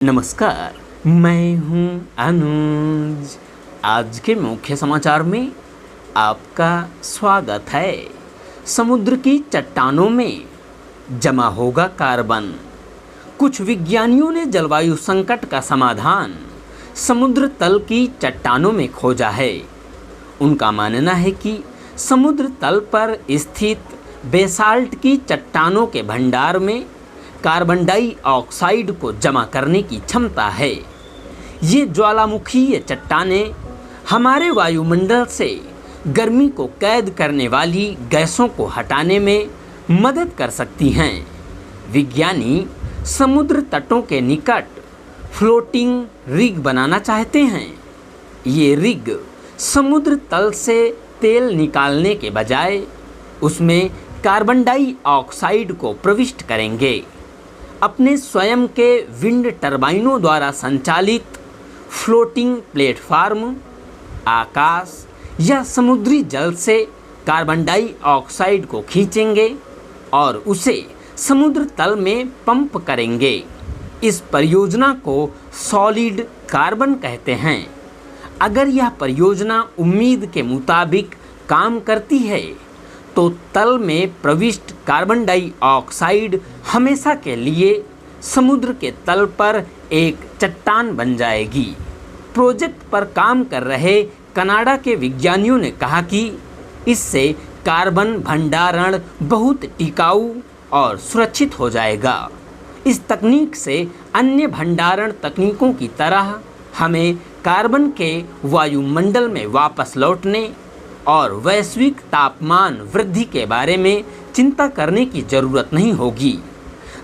नमस्कार, मैं हूं अनुज। आज के मुख्य समाचार में आपका स्वागत है। समुद्र की चट्टानों में जमा होगा कार्बन। कुछ विज्ञानियों ने जलवायु संकट का समाधान समुद्र तल की चट्टानों में खोजा है। उनका मानना है कि समुद्र तल पर स्थित बेसाल्ट की चट्टानों के भंडार में कार्बन डाइऑक्साइड को जमा करने की क्षमता है। ये ज्वालामुखीय चट्टानें हमारे वायुमंडल से गर्मी को कैद करने वाली गैसों को हटाने में मदद कर सकती हैं। विज्ञानी समुद्र तटों के निकट फ्लोटिंग रिग बनाना चाहते हैं। ये रिग समुद्र तल से तेल निकालने के बजाय उसमें कार्बन डाइऑक्साइड को प्रविष्ट करेंगे। अपने स्वयं के विंड टर्बाइनों द्वारा संचालित फ्लोटिंग प्लेटफार्म आकाश या समुद्री जल से कार्बन डाइऑक्साइड को खींचेंगे और उसे समुद्र तल में पंप करेंगे। इस परियोजना को सॉलिड कार्बन कहते हैं। अगर यह परियोजना उम्मीद के मुताबिक काम करती है तो तल में प्रविष्ट कार्बन डाइऑक्साइड हमेशा के लिए समुद्र के तल पर एक चट्टान बन जाएगी। प्रोजेक्ट पर काम कर रहे कनाडा के विज्ञानियों ने कहा कि इससे कार्बन भंडारण बहुत टिकाऊ और सुरक्षित हो जाएगा। इस तकनीक से अन्य भंडारण तकनीकों की तरह हमें कार्बन के वायुमंडल में वापस लौटने और वैश्विक तापमान वृद्धि के बारे में चिंता करने की ज़रूरत नहीं होगी।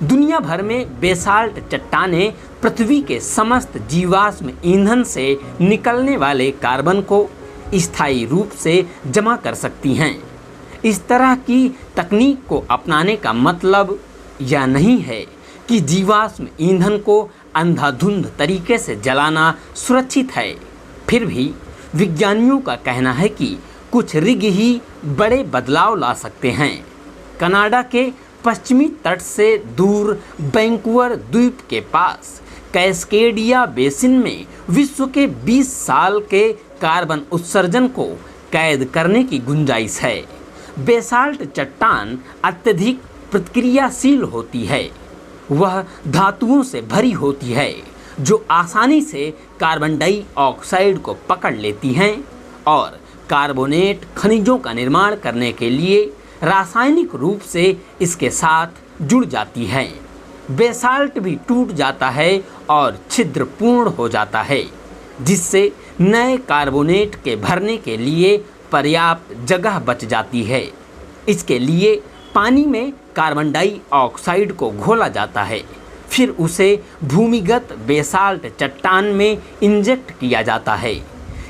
दुनिया भर में बेसाल्ट चट्टानें पृथ्वी के समस्त जीवाश्म ईंधन से निकलने वाले कार्बन को स्थायी रूप से जमा कर सकती हैं। इस तरह की तकनीक को अपनाने का मतलब यह नहीं है कि जीवाश्म ईंधन को अंधाधुंध तरीके से जलाना सुरक्षित है। फिर भी विज्ञानियों का कहना है कि कुछ रिग ही बड़े बदलाव ला सकते हैं। कनाडा के पश्चिमी तट से दूर वैंकूवर द्वीप के पास कैस्केडिया बेसिन में विश्व के 20 साल के कार्बन उत्सर्जन को कैद करने की गुंजाइश है। बेसाल्ट चट्टान अत्यधिक प्रतिक्रियाशील होती है। वह धातुओं से भरी होती है जो आसानी से कार्बन डाइऑक्साइड को पकड़ लेती हैं और कार्बोनेट खनिजों का निर्माण करने के लिए रासायनिक रूप से इसके साथ जुड़ जाती है। बेसाल्ट भी टूट जाता है और छिद्रपूर्ण हो जाता है, जिससे नए कार्बोनेट के भरने के लिए पर्याप्त जगह बच जाती है। इसके लिए पानी में कार्बन डाइऑक्साइड को घोला जाता है, फिर उसे भूमिगत बेसाल्ट चट्टान में इंजेक्ट किया जाता है।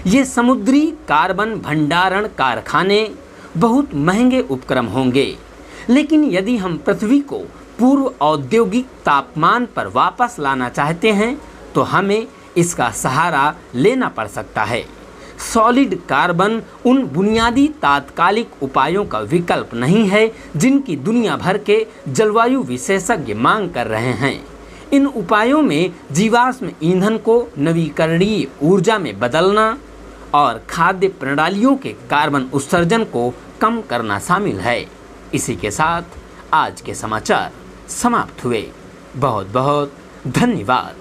ये समुद्री कार्बन भंडारण कारखाने बहुत महंगे उपक्रम होंगे, लेकिन यदि हम पृथ्वी को पूर्व औद्योगिक तापमान पर वापस लाना चाहते हैं तो हमें इसका सहारा लेना पड़ सकता है। सॉलिड कार्बन उन बुनियादी तात्कालिक उपायों का विकल्प नहीं है जिनकी दुनिया भर के जलवायु विशेषज्ञ मांग कर रहे हैं। इन उपायों में जीवाश्म ईंधन को नवीकरणीय ऊर्जा में बदलना और खाद्य प्रणालियों के कार्बन उत्सर्जन को कम करना शामिल है। इसी के साथ आज के समाचार समाप्त हुए। बहुत बहुत धन्यवाद।